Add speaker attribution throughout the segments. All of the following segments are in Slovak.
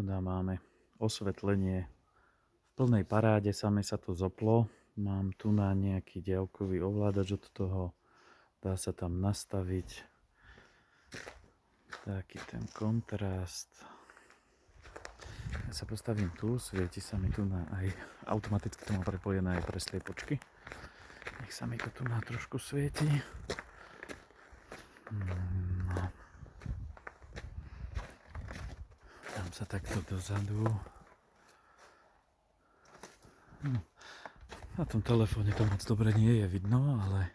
Speaker 1: Tu máme osvetlenie v plnej paráde, same sa to zoplo. Mám tu na nejaký diaľkový ovládač od toho, dá sa tam nastaviť taký ten kontrast. Ja sa postavím tu, svieti sa mi tu na aj automaticky to má prepojené aj pre sliepočky. Nech sa mi to tu na trošku svieti. No. Dám sa takto dozadu. Na tom telefóne to moc dobre nie je vidno, ale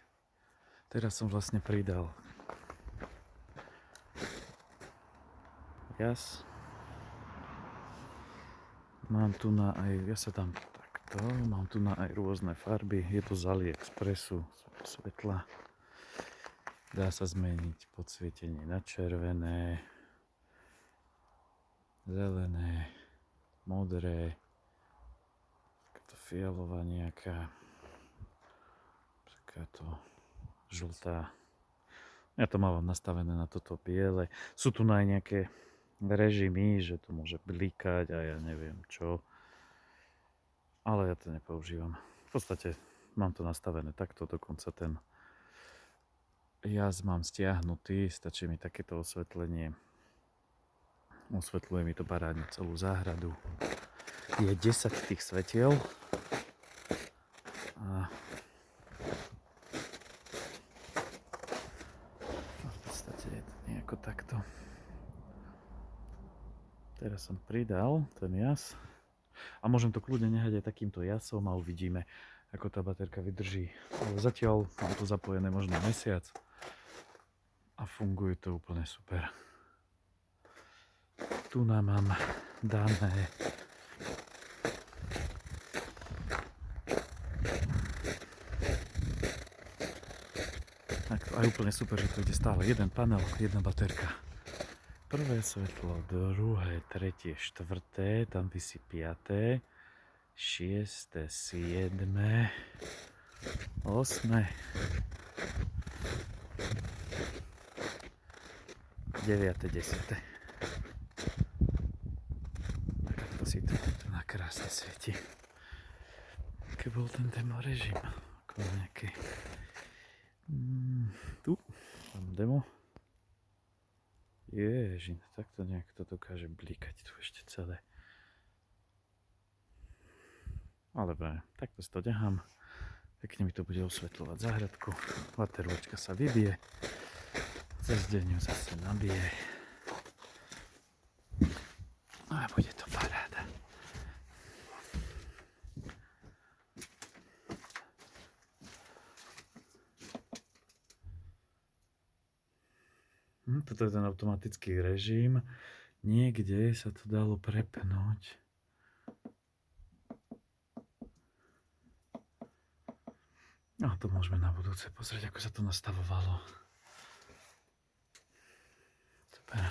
Speaker 1: teraz som vlastne pridal jas. Mám tu na aj, ja sa dám takto, mám tu na aj rôzne farby, je to z AliExpressu, svetla. Dá sa zmeniť podsvietenie na červené, zelené, modré, takáto fialová nejaká, takáto žltá. Ja to mám nastavené na toto biele. Sú tu aj nejaké režimy, že to môže blikať a ja neviem čo. Ale ja to nepoužívam. V podstate mám to nastavené takto, dokonca ten jas mám stiahnutý, stačí mi takéto osvetlenie. Osvetľuje mi to parádne celú záhradu. Je 10 tých svetiel. A v podstate je to nejako takto. Teraz som pridal ten jas. A môžem to kľudne nehať aj takýmto jasom a uvidíme, ako tá baterka vydrží. Ale zatiaľ mám to zapojené možno mesiac a funguje to úplne super. Tu nám mám dané tak aj úplne super, že to ide stále jeden panel, jedna baterka. Prvé svetlo, druhé, tretie, štvrté, tam vysí piaté, šiesté, siedme, osme, deviate, desiate. Takto si to na krásne svieti. Aký bol ten demo režim? Ako nejaké... Tu mám demo. Ježiš, takto nejak to dokáže blikať tu ešte celé. Ale takto si to nechám. Pekne mi to bude osvetľovať záhradku. Vaterôčka sa vybije. Cez deň ju zase nabije. A bude to paráda. Toto je ten automatický režim. Niekde sa to dalo prepnúť. No to môžeme na budúce pozrieť, ako sa to nastavovalo. Super.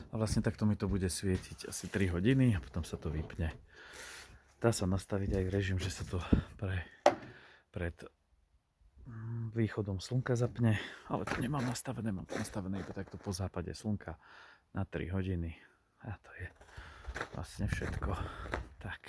Speaker 1: A vlastne takto mi to bude svietiť asi 3 hodiny a potom sa to vypne. Dá sa nastaviť aj režim, že sa to pred východom slnka zapne, ale to nemám nastavené, mám to nastavené iba takto po západe slnka na 3 hodiny. A to je vlastne všetko. Tak.